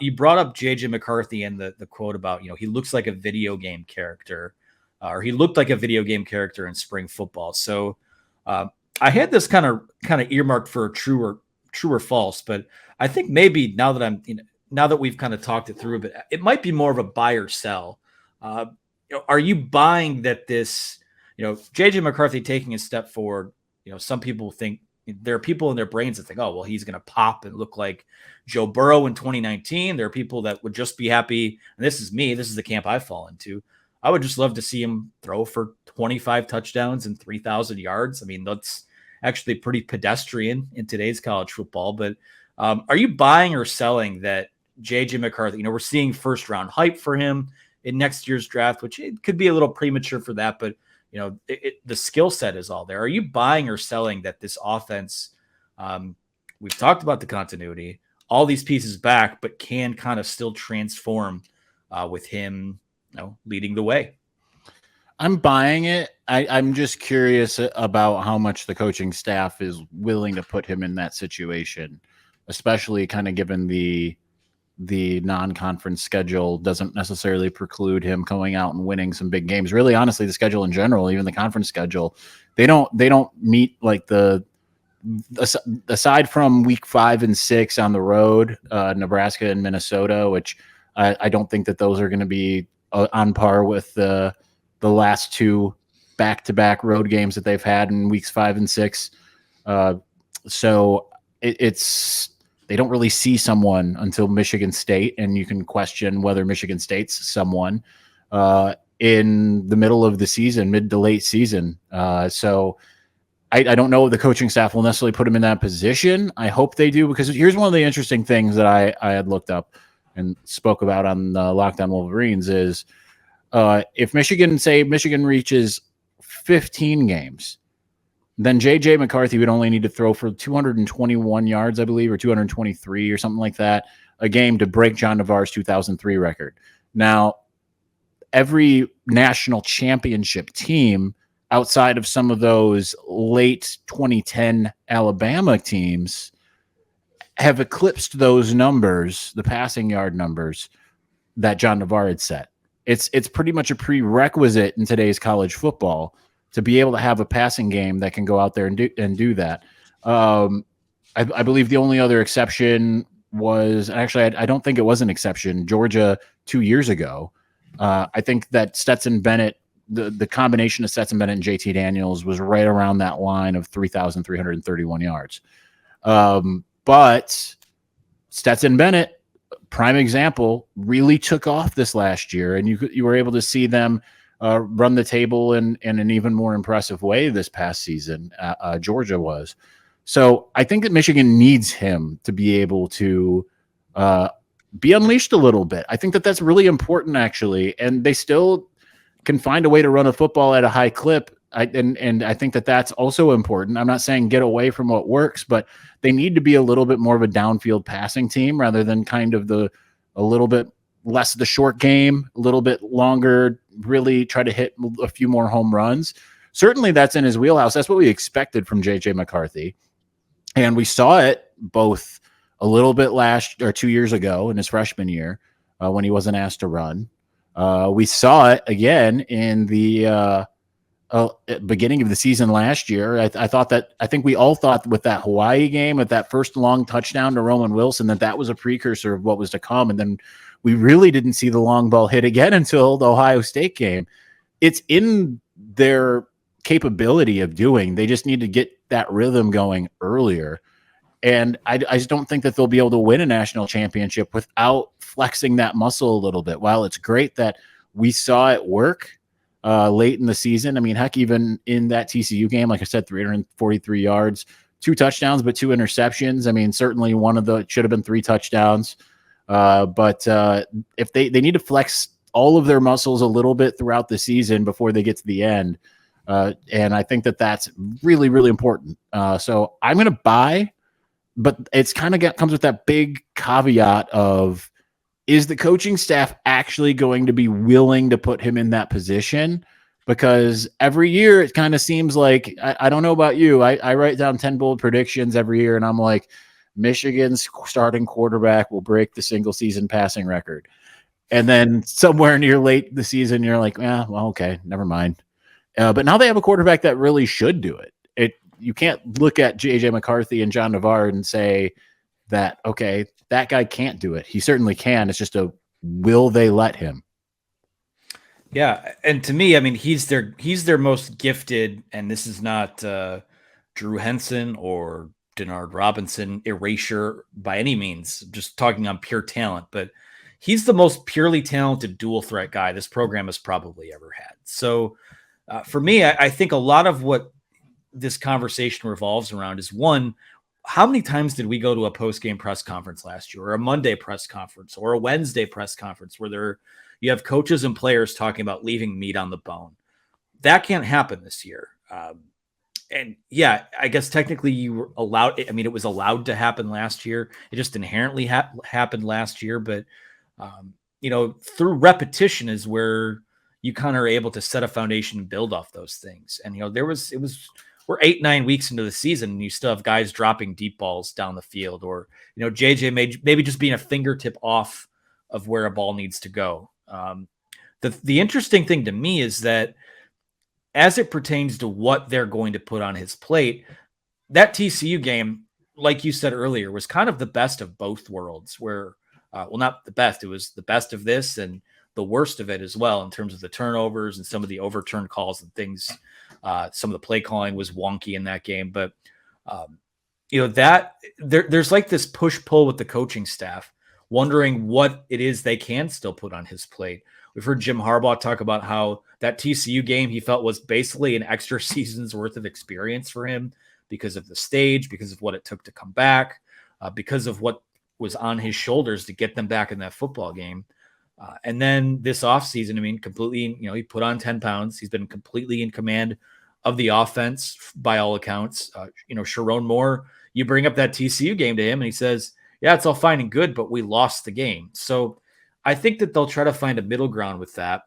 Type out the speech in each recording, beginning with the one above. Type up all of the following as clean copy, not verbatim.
You brought up J.J. McCarthy and the quote about, he looks like a video game character, or he looked like a video game character in spring football. So I had this kind of earmarked for true or false, but I think maybe now that we've kind of talked it through a bit, it might be more of a buy or sell. Are you buying that this, J.J. McCarthy taking a step forward? Some people think there are people in their brains that think, oh, well, he's going to pop and look like Joe Burrow in 2019. There are people that would just be happy. And this is me. This is the camp I fall into. I would just love to see him throw for 25 touchdowns and 3,000 yards. I mean, that's actually pretty pedestrian in today's college football. But are you buying or selling that J.J. McCarthy, we're seeing first round hype for him in next year's draft, which it could be a little premature for that, but the skill set is all there. Are you buying or selling that this offense, we've talked about the continuity, all these pieces back, but can kind of still transform with him, leading the way? I'm buying it. I'm just curious about how much the coaching staff is willing to put him in that situation, especially kind of given the non-conference schedule doesn't necessarily preclude him going out and winning some big games. Really, honestly, the schedule in general, even the conference schedule, they don't meet like aside from week 5 and 6 on the road, Nebraska and Minnesota, which I don't think that those are going to be on par with the last 2 back-to-back road games that they've had in weeks 5 and 6. So it's they don't really see someone until Michigan State, and you can question whether Michigan State's someone in the middle of the season, mid to late season. So I don't know if the coaching staff will necessarily put him in that position. I hope they do, because here's one of the interesting things that I had looked up and spoke about on the Lockdown Wolverines is if Michigan reaches 15 games, then J.J. McCarthy would only need to throw for 221 yards, I believe, or 223 or something like that a game to break John Navarre's 2003 record. Now, every national championship team outside of some of those late 2010 Alabama teams have eclipsed those numbers, the passing yard numbers that John Navarre had set. It's pretty much a prerequisite in today's college football to be able to have a passing game that can go out there and do that. I believe the only other exception was actually, I don't think it was an exception, Georgia 2 years ago. I think that Stetson Bennett, the combination of Stetson Bennett and JT Daniels was right around that line of 3,331 yards. But Stetson Bennett, prime example, really took off this last year, and you were able to see them run the table in an even more impressive way this past season. Georgia was. So I think that Michigan needs him to be able to be unleashed a little bit. I think that that's really important, actually, and they still can find a way to run a football at a high clip. And I think that that's also important. I'm not saying get away from what works, but they need to be a little bit more of a downfield passing team rather than kind of a little bit less of the short game, a little bit longer, really try to hit a few more home runs. Certainly that's in his wheelhouse. That's what we expected from J.J. McCarthy. And we saw it both a little bit 2 years ago in his freshman year when he wasn't asked to run. We saw it again in the beginning of the season last year. I think we all thought with that Hawaii game, with that first long touchdown to Roman Wilson, that was a precursor of what was to come. And then we really didn't see the long ball hit again until the Ohio State game. It's in their capability of doing. They just need to get that rhythm going earlier. And I just don't think that they'll be able to win a national championship without flexing that muscle a little bit. While it's great that we saw it work late in the season. I mean, heck, even in that TCU game, like I said, 343 yards, 2 touchdowns, but 2 interceptions. I mean, certainly one of the should have been 3 touchdowns. But if they need to flex all of their muscles a little bit throughout the season before they get to the end. And I think that that's really, really important. So I'm going to buy, but it's kind of comes with that big caveat of, is the coaching staff actually going to be willing to put him in that position? Because every year it kind of seems like, I don't know about you, I write down 10 bold predictions every year, and I'm like, Michigan's starting quarterback will break the single season passing record. And then somewhere near late the season, you're like, well, okay, never mind. But now they have a quarterback that really should do it. You can't look at J.J. McCarthy and John Navarre and say that, okay, that guy can't do it. He certainly can. It's just will they let him? Yeah, and to me, I mean, he's their most gifted, and this is not Drew Henson or Denard Robinson erasure by any means. Just talking on pure talent, but he's the most purely talented dual threat guy this program has probably ever had. So for me, I think a lot of what this conversation revolves around is, one, how many times did we go to a post-game press conference last year, or a Monday press conference, or a Wednesday press conference where you have coaches and players talking about leaving meat on the bone? That can't happen this year. And yeah, I guess technically you were allowed. I mean, it was allowed to happen last year. It just inherently happened last year. But, through repetition is where you kind of are able to set a foundation and build off those things. And, we're 8-9 weeks into the season and you still have guys dropping deep balls down the field, or, JJ maybe just being a fingertip off of where a ball needs to go. The interesting thing to me is that as it pertains to what they're going to put on his plate, that TCU game, like you said earlier, was kind of the best of both worlds, where, not the best, it was the best of this and the worst of it as well, in terms of the turnovers and some of the overturned calls and things. Some of the play calling was wonky in that game, but there's like this push-pull with the coaching staff, wondering what it is they can still put on his plate. We've heard Jim Harbaugh talk about how that TCU game he felt was basically an extra season's worth of experience for him because of the stage, because of what it took to come back, because of what was on his shoulders to get them back in that football game. And then this offseason, I mean, completely, he put on 10 pounds. He's been completely in command of the offense by all accounts. Sharon Moore, you bring up that TCU game to him and he says, yeah, it's all fine and good, but we lost the game. So I think that they'll try to find a middle ground with that.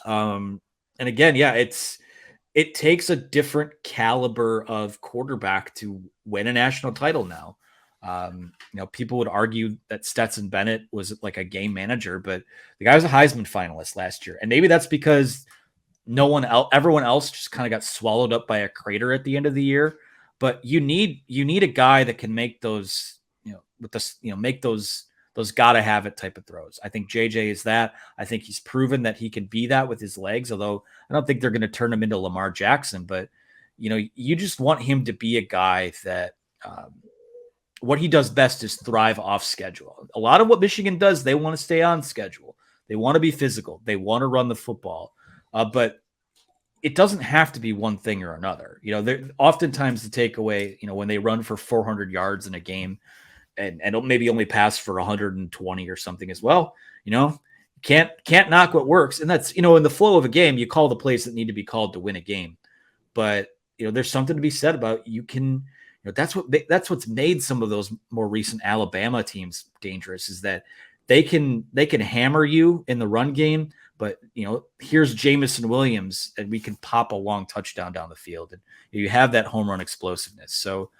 And again, yeah, it takes a different caliber of quarterback to win a national title now. People would argue that Stetson Bennett was like a game manager, but the guy was a Heisman finalist last year. And maybe that's because everyone else just kind of got swallowed up by a crater at the end of the year. But you need a guy that can make those, make those gotta have it type of throws. I think JJ is that. I think he's proven that he can be that with his legs, although I don't think they're going to turn him into Lamar Jackson, but you just want him to be a guy that, what he does best is thrive off schedule. A lot of what Michigan does, they want to stay on schedule. They want to be physical. They want to run the football. But it doesn't have to be one thing or another. Oftentimes the takeaway, when they run for 400 yards in a game and maybe only pass for 120 or something as well, can't knock what works. And that's, in the flow of a game, you call the plays that need to be called to win a game. But, there's something to be said about that's what's made some of those more recent Alabama teams dangerous, is that they can hammer you in the run game, but here's Jamison Williams and we can pop a long touchdown down the field, and you have that home run explosiveness. So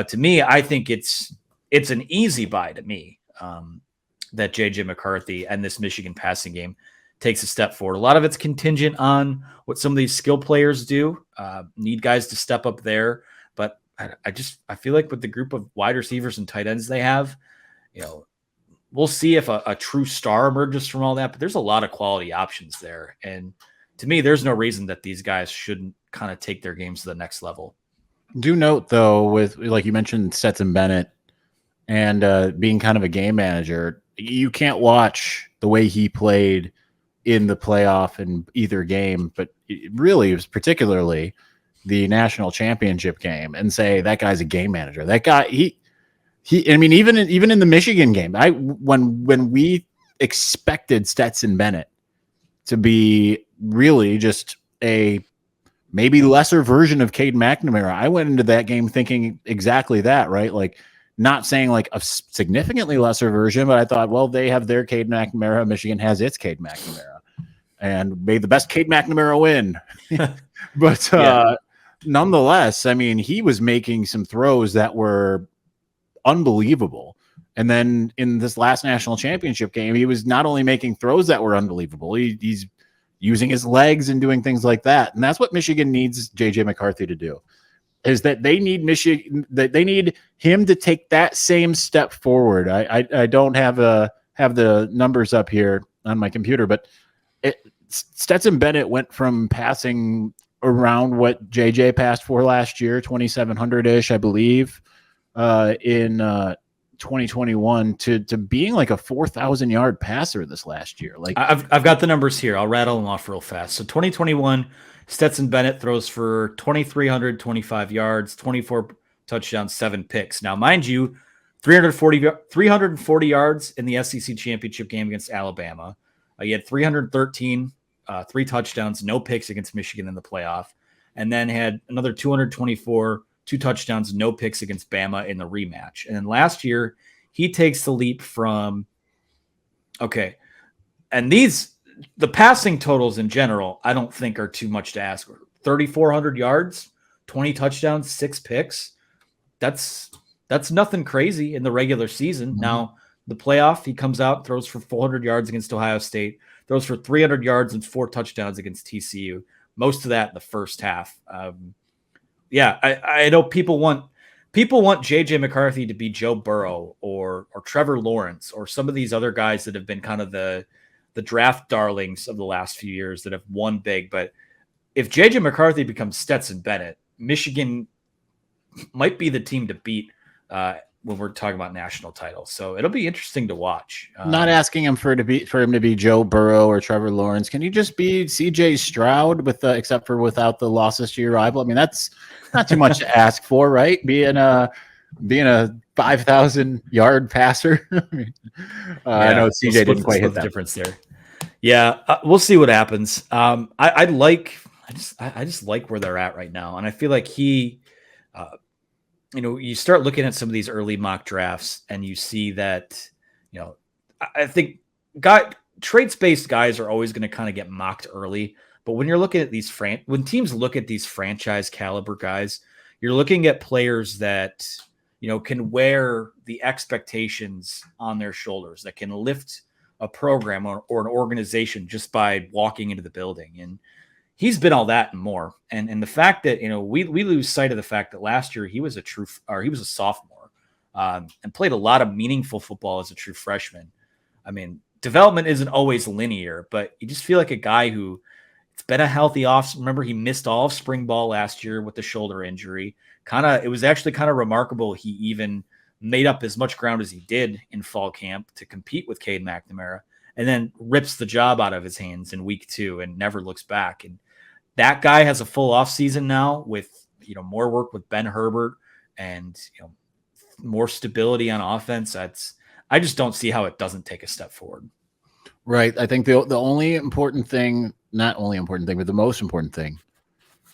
to me, I think it's an easy buy to me that JJ McCarthy and this Michigan passing game takes a step forward. A lot of it's contingent on what some of these skill players do, need guys to step up there, but I feel like with the group of wide receivers and tight ends they have, we'll see if a true star emerges from all that, but there's a lot of quality options there. And to me, there's no reason that these guys shouldn't kind of take their games to the next level. Do note though, with, like you mentioned, Stetson Bennett and being kind of a game manager, you can't watch the way he played in the playoff in either game, but it really was particularly the national championship game, and say that guy's a game manager. That guy, I mean, even in the Michigan game, when we expected Stetson Bennett to be really just a maybe lesser version of Cade McNamara, I went into that game thinking exactly that, right? Like, not saying like a significantly lesser version, but I thought, well, they have their Cade McNamara, Michigan has its Cade McNamara, and may the best Cade McNamara win. But nonetheless, I mean, he was making some throws that were unbelievable. And then in this last national championship game, he was not only making throws that were unbelievable, he's using his legs and doing things like that. And that's what Michigan needs J.J. McCarthy to do, is that they need they need him to take that same step forward. I don't have the numbers up here on my computer, but Stetson Bennett went from passing around what J.J. passed for last year, 2,700-ish, I believe, in 2021 to being like a 4,000-yard passer this last year. Like I've got the numbers here. I'll rattle them off real fast. So 2021, Stetson Bennett throws for 2,325 yards, 24 touchdowns, 7 picks. Now, mind you, 340 yards in the SEC championship game against Alabama. He had 313, 3 touchdowns, no picks against Michigan in the playoff, and then had another 224, 2 touchdowns, no picks against Bama in the rematch. And then last year, he takes the leap from, and the passing totals in general, I don't think are too much to ask. 3,400 yards, 20 touchdowns, 6 picks. That's nothing crazy in the regular season. Mm-hmm. Now, the playoff, he comes out, throws for 400 yards against Ohio State, throws for 300 yards and 4 touchdowns against TCU. Most of that in the first half. I know people want J.J. McCarthy to be Joe Burrow or Trevor Lawrence or some of these other guys that have been kind of the draft darlings of the last few years that have won big. But if J.J. McCarthy becomes Stetson Bennett, Michigan might be the team to beat when we're talking about national titles. So it'll be interesting to watch. Not asking him for him to be Joe Burrow or Trevor Lawrence. Can you just be C.J. Stroud except for without the losses to your rival? I mean, that's not too much to ask for, right? Being a 5,000-yard passer. I know C.J. didn't quite hit that difference there. Yeah, we'll see what happens. I just like where they're at right now, and I feel like he. You start looking at some of these early mock drafts and you see that, I think traits-based guys are always going to kind of get mocked early. But when you're looking at when teams look at these franchise caliber guys, you're looking at players that, can wear the expectations on their shoulders, that can lift a program or an organization just by walking into the building. And he's been all that and more. And the fact that, we lose sight of the fact that last year he was a sophomore and played a lot of meaningful football as a true freshman. I mean, development isn't always linear, but you just feel like a guy who it's been a healthy off. Remember, he missed all of spring ball last year with the shoulder injury. It was actually kind of remarkable. He even made up as much ground as he did in fall camp to compete with Cade McNamara, and then rips the job out of his hands in week 2 and never looks back. And that guy has a full off season now with, more work with Ben Herbert and, more stability on offense. I just don't see how it doesn't take a step forward. Right. I think the only important thing, not only important thing, but the most important thing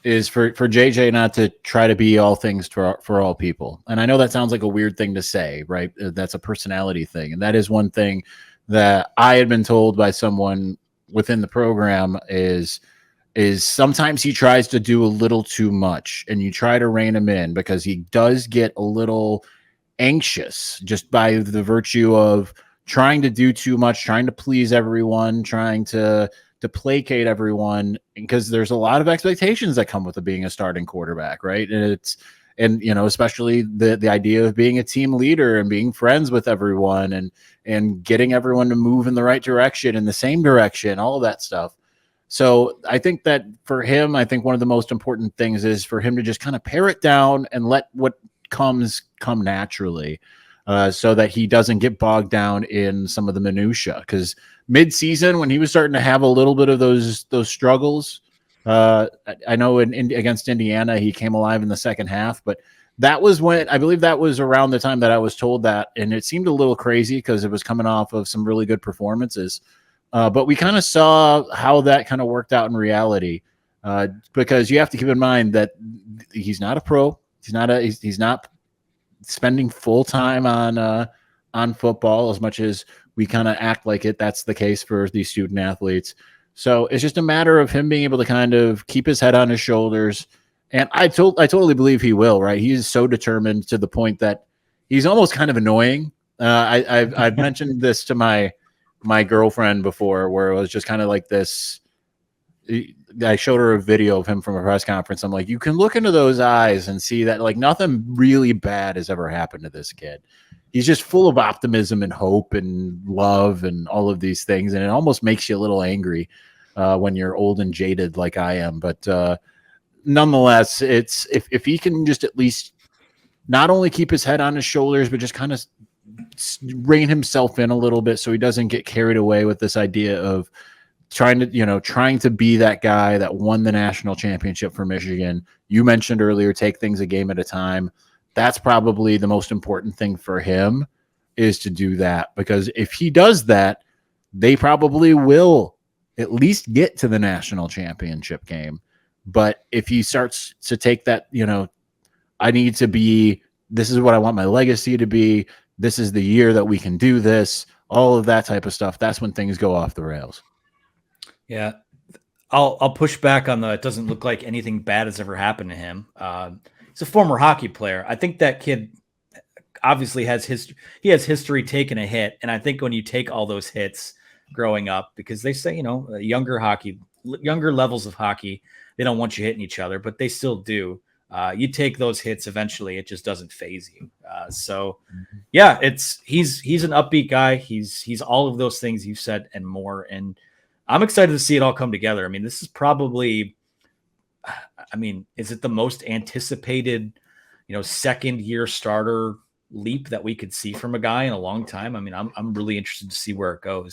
is for JJ not to try to be all things for all people. And I know that sounds like a weird thing to say, right? That's a personality thing. And that is one thing that I had been told by someone within the program is sometimes he tries to do a little too much, and you try to rein him in because he does get a little anxious just by the virtue of trying to do too much, trying to please everyone, trying to placate everyone, because there's a lot of expectations that come with being a starting quarterback, right? And especially the idea of being a team leader and being friends with everyone and getting everyone to move in the right direction, in the same direction, all of that stuff. So I think that for him, I think one of the most important things is for him to just kind of pare it down and let what comes come naturally, so that he doesn't get bogged down in some of the minutia. Because mid-season, when he was starting to have a little bit of those struggles, I know against Indiana, he came alive in the second half, but that was when I believe that was around the time that I was told that, and it seemed a little crazy because it was coming off of some really good performances. But we kind of saw how that kind of worked out in reality, because you have to keep in mind that he's not a pro. He's not spending full time on football as much as we kind of act like it. That's the case for these student athletes. So it's just a matter of him being able to kind of keep his head on his shoulders. And I totally believe he will, right? He is so determined to the point that he's almost kind of annoying. I've mentioned this to my girlfriend before, where it was just kind of like this. I showed her a video of him from a press conference. I'm like, you can look into those eyes and see that like nothing really bad has ever happened to this kid. He's just full of optimism and hope and love and all of these things. And it almost makes you a little angry when you're old and jaded like I am. But nonetheless, it's if he can just at least not only keep his head on his shoulders, but just kind of rein himself in a little bit so he doesn't get carried away with this idea of trying to be that guy that won the national championship for Michigan. You mentioned earlier, take things a game at a time. That's probably the most important thing for him, is to do that, because if he does that, they probably will at least get to the national championship game. But if he starts to take that, I need to be, this is what I want my legacy to be, this is the year that we can do this, all of that type of stuff, that's when things go off the rails. Yeah, I'll push back on it doesn't look like anything bad has ever happened to him. He's a former hockey player. I think that kid obviously has history. He has history taking a hit, and I think when you take all those hits growing up, because they say younger levels of hockey, they don't want you hitting each other, but they still do. You take those hits eventually, it just doesn't phase you. So yeah, he's an upbeat guy. He's all of those things you've said and more. And I'm excited to see it all come together. I mean, this is probably, is it the most anticipated, second year starter leap that we could see from a guy in a long time? I'm really interested to see where it goes.